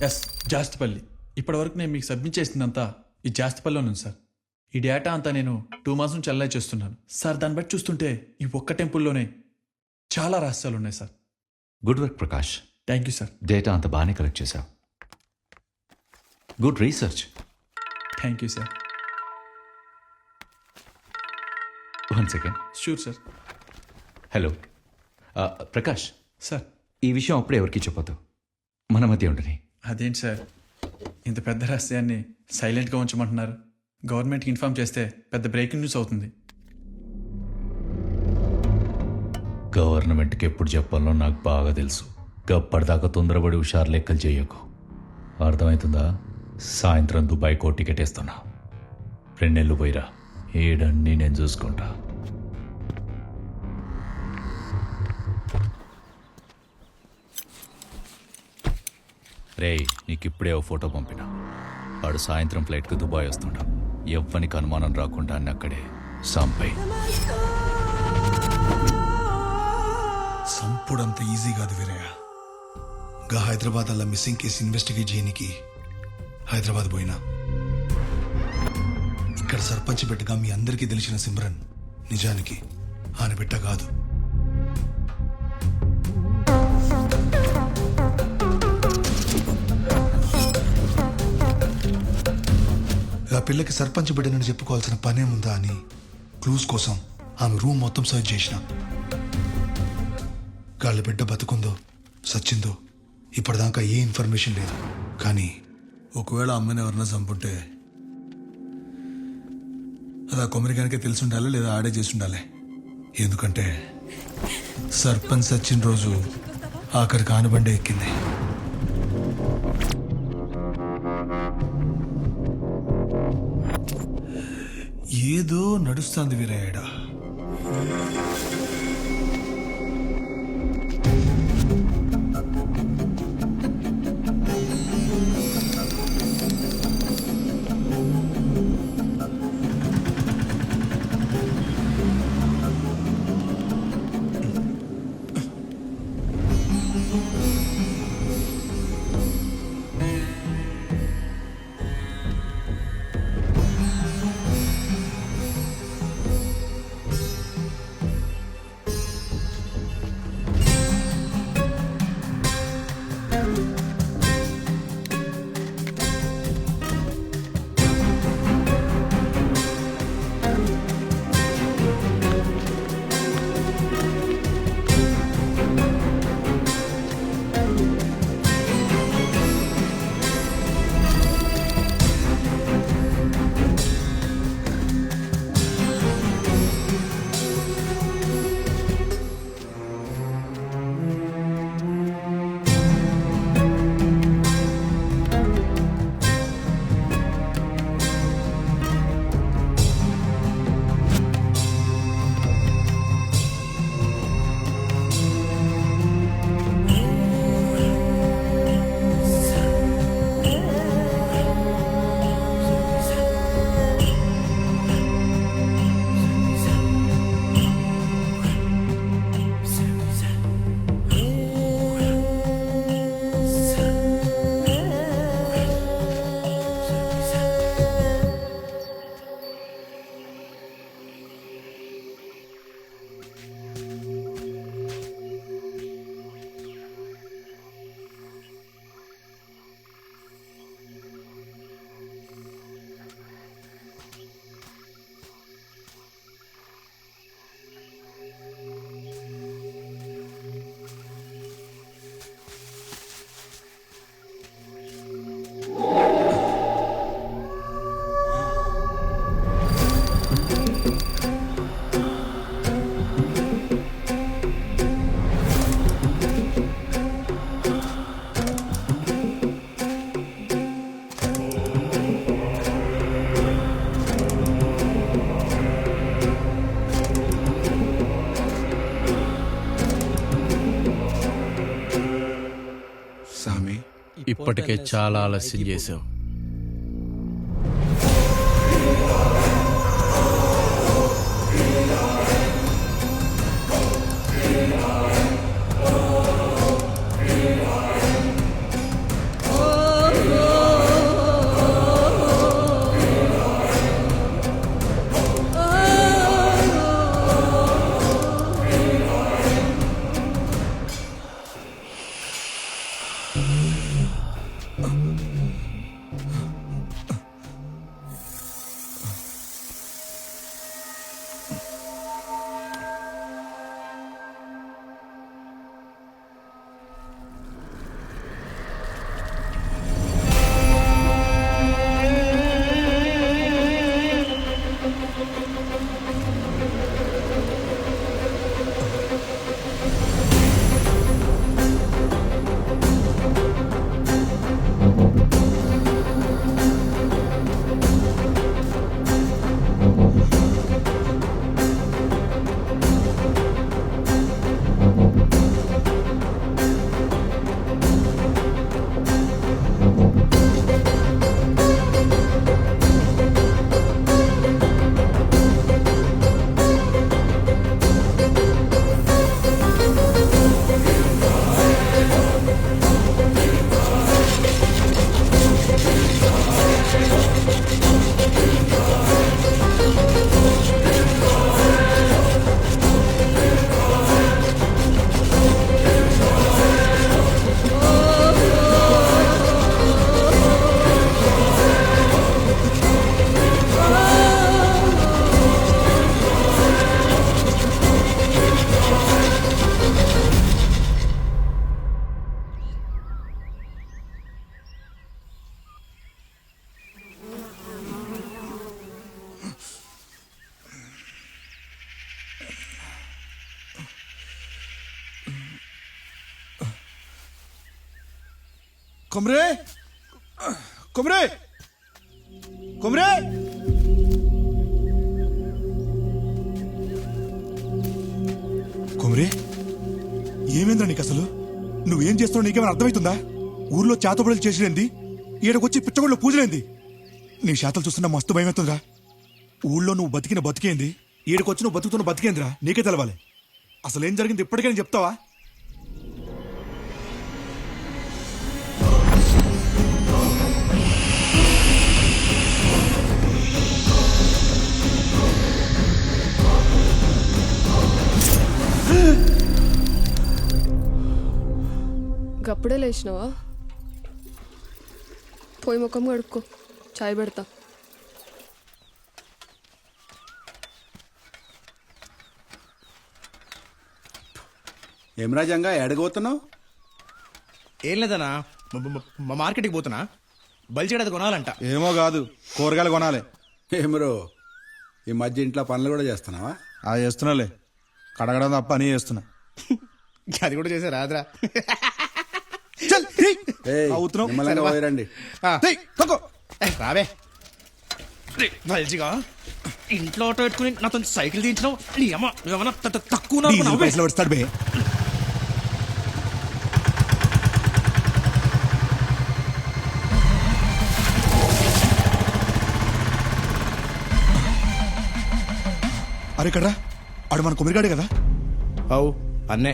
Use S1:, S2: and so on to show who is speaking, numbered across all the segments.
S1: Yes, Jastipalli. ఇప్పటివరకు నేను మీకు సబ్మిట్ చేసిందంతా ఈ జాస్తిపల్లిలో ఉంది సార్. ఈ డేటా అంతా నేను 2 months నుంచి అలై చేస్తున్నాను సార్. దాన్ని బట్టి చూస్తుంటే ఈ ఒక్క టెంపుల్లోనే చాలా రహస్యాలు ఉన్నాయి sir.
S2: Good work Prakash.
S1: Thank you sir.
S2: Data అంత బాగానే కలెక్ట్ చేశావు. Good research.
S1: Thank you sir.
S2: 1 second.
S1: Sure sir.
S2: Hello Prakash,
S1: sir
S2: ఈ విషయం అప్పుడే ఎవరికి చెప్పొద్దు, మన మధ్య ఉండని.
S1: అదేంటి సార్, ఇంత పెద్ద రహస్యాన్ని సైలెంట్గా ఉంచమంటున్నారు? గవర్నమెంట్కి ఇన్ఫార్మ్ చేస్తే పెద్ద బ్రేకింగ్ న్యూస్ అవుతుంది.
S2: గవర్నమెంట్కి ఎప్పుడు చెప్పాలో నాకు బాగా తెలుసు. గప్పటిదాకా తొందరపడి హుషారు లెక్కలు చేయకు, అర్థమవుతుందా? సాయంత్రం దుబాయ్కో టికెట్ వేస్తున్నా, 2 నెలలు పోయిరా, ఏడన్నీ నేను చూసుకుంటా. రేయ్, నీకు ఇప్పుడే ఓ ఫోటో పంపిన. వాడు సాయంత్రం ఫ్లైట్కి దుబాయ్ వస్తుంటా. ఎవ్వనికి అనుమానం రాకుండా అన్ని అక్కడే సంపై.
S3: సంపుడంత ఈజీ కాదు వీరయ్య. గా హైదరాబాద్ అలా మిస్సింగ్ కేసు ఇన్వెస్టిగేట్ చేయనికి హైదరాబాద్ పోయినా. ఇక్కడ సర్పంచ్ బిడ్డగా మీ అందరికీ తెలిసిన సిమ్రన్ నిజానికి ఆయన బిడ్డ కాదు. ఆ పిల్లకి సర్పంచ్ బిడ్డనని చెప్పుకోవాల్సిన పనేముందా అని క్లూస్ కోసం ఆమె రూమ్ మొత్తం సర్చ్ చేసిన. గాళ్ళ బిడ్డ బతుకుందో సచ్చిందో ఇప్పటిదాకా ఏ ఇన్ఫర్మేషన్ లేదు. కానీ ఒకవేళ అమ్మని ఎవరన్నా చంపుంటే అది ఆ కొమరిగానికే తెలిసి ఉండాలి, లేదా ఆడే చేసి ఉండాలి. ఎందుకంటే సర్పంచ్ సచ్చిన రోజు ఆఖరికి ఆనబండే ఎక్కింది. ఏదో నడుస్తుంది వీరయ్యడా.
S4: ఇప్పటికే చాలా ఆలస్యం చేశావు.
S3: కొమ్రే కొమ్రే కొమ్రే కొమ్రే ఏమైందా నీకు అసలు నువ్వేం చేస్తావు నీకేమైనా అర్థమవుతుందా ఊర్లో చేతబడులు చేసినది ఈడకొచ్చి పిచ్చగొళ్ళు పూజలేంది నీ శాతలు చూస్తున్నా మస్తు భయమవుతుందిరా ఊళ్ళో నువ్వు బతికిన బతికేంది ఈడకొచ్చి నువ్వు బతుకుతున్న బతికేందిరా నీకే తెలవాలి అసలేం జరిగింది ఇప్పటికైనా చెప్తావా
S5: గప్పుడే లేచినావా పోయి ముఖం కడుక్కో చాయ్ పెడతా
S6: ఏం రాజంగా ఎడగబోతున్నావు
S7: ఏం లేదన్నా మా మార్కెట్కి పోతున్నా బలిచేడది కొనాలంట
S6: ఏమో కాదు కూరగాయలు కొనాలి ఏమరో ఈ మధ్య ఇంట్లో పనులు కూడా చేస్తున్నావా
S3: అది చేస్తున్నాలే కడగడం తప్ప అని చేస్తున్నా
S7: అది కూడా చేసా రాదురా
S3: అవుతున్నావు.
S6: నిమ్మలంగా పోయిరండి
S7: రావే బలిచిగా ఇంట్లో ఆటో పెట్టుకుని నాతో సైకిల్ తీయించినావు నీ అమ్మ నువ్వేమన్నా తక్కువ
S3: పైసలు పడతాడు బే అరే కడ్రా ఆడు మన కుమిరిగాడే కదా
S7: అవు అన్నే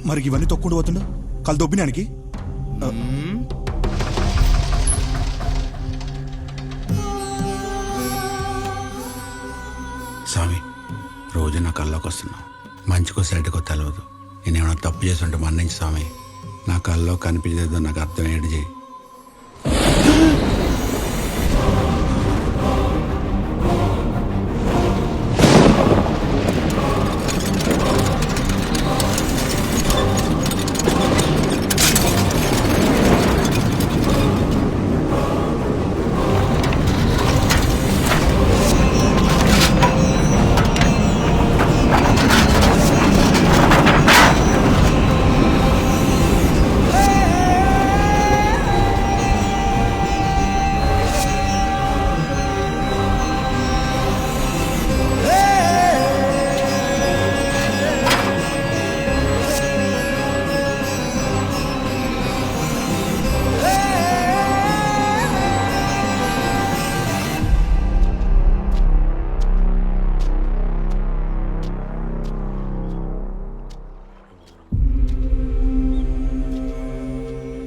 S3: మరి ఇవన్నీ తొక్కుంటూ పోతుండు కళ్ళు దొబ్బినానికి
S6: స్వామి రోజు నా కల్లోకి వస్తున్నావు మంచికో సెడ్కో తెలియదు నేనేమైనా తప్పు చేస్తుంటే మన్నించి స్వామి నా కల్లో కనిపించేదో నాకు అర్థమయ్యేది చేయి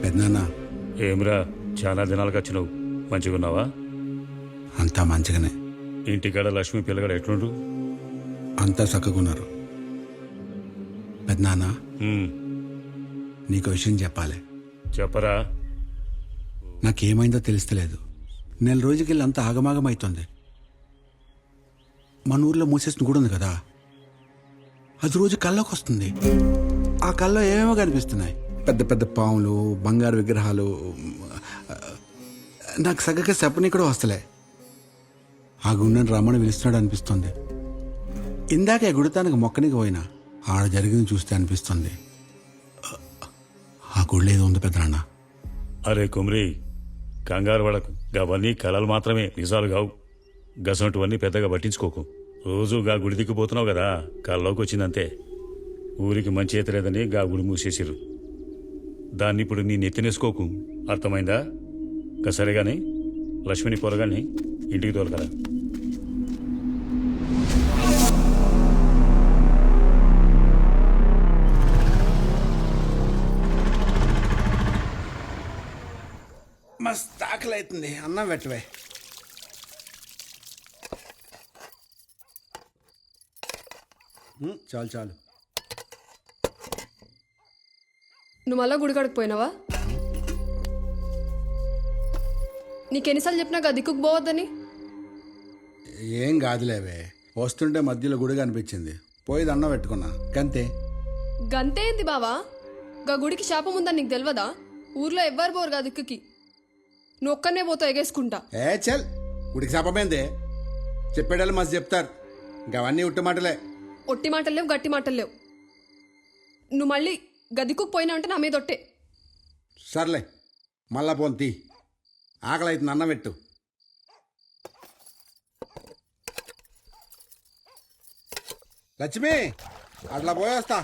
S6: పెద్దనాన్న
S8: ఏమిరా చాలా దినాలకు వచ్చినావు మంచిగున్నావా?
S6: అంతా మంచిగానే
S8: ఇంటికాడ లక్ష్మి పిల్లగాడు ఎట్లుండ్రు?
S6: అంతా చక్కకున్నారు. పెద్దనాన్న
S8: ఉమ్,
S6: నీకు విషయం చెప్పాలి.
S8: చెప్పరా.
S6: నాకేమైందో తెలుస్తలేదు. నెల రోజుకెళ్ళి అంత ఆగమాగం అవుతుంది. మన ఊర్లో మూసేసిన గుడి ఉంది కదా, అది రోజు కల్లోకి వస్తుంది. ఆ కల్లో ఏమేమో కనిపిస్తున్నాయి, పెద్ద పెద్ద పాములు, బంగారు విగ్రహాలు. నాకు సగగా చెప్పని కూడా వస్తలే. ఆ గుండెని రమ్మని పిలుస్తున్నాడు అనిపిస్తుంది. ఇందాక గుడితానికి మొక్కనికి పోయినా ఆడ జరిగింది చూస్తే అనిపిస్తుంది ఆ గుడిలో ఏదో ఉంది పెద్దనాన్న.
S8: అరే కుమ్రి, కంగారు పడకు. గవన్నీ కలలు మాత్రమే, నిజాలు కావు. గసంటువన్నీ పెద్దగా పట్టించుకోకు. రోజు గా గుడి దిక్కుపోతున్నావు కదా, కల్లోకి వచ్చిందంతే. ఊరికి మంచి ఈత లేదని గా గుడి మూసేసిరు. దాన్ని ఇప్పుడు నీ నెత్తినేసుకోకు, అర్థమైందా? సరేగాని లక్ష్మిని పొరగాని ఇంటికి తోలకరా.
S6: మస్తు ఆకలి అవుతుంది, అన్నం పెట్టవే. చాలు చాలు.
S5: నువ్వు మళ్ళా గుడి కాడికి పోయినావా? నీకెన్నిసార్లు చెప్పినా గా దిక్కుకు పోవద్దని.
S6: ఏం కాదులేవే, వస్తుంటే మధ్యలో గుడి కనిపించింది, పోయి దండం పెట్టుకున్నా గంతే.
S5: గంతే ఏంది బావా? గా గుడికి శాపం ఉందని నీకు తెలియదా? ఊర్లో ఎవ్వరు పోరు గా దిక్కుకి. నువ్వు ఒక్కనే పోతావు ఎగేసుకుంటా.
S6: ఏ చల్, గుడికి శాపమైందే. చెప్పేటోళ్ళు మస్తు చెప్తారు, ఇంకా అవన్నీ ఉట్టి మాటలే.
S5: ఒట్టి మాటలు లేవు, గట్టి మాటలు లేవు. నువ్వు మళ్ళీ గదిక్కుకు పోయినా అంటే నా మీద ఒట్టే.
S6: సర్లే, మళ్ళా పోన్ తీ. ఆకలి అవుతుంది, అన్నం పెట్టు. లక్ష్మి, అట్లా పోయేస్తా.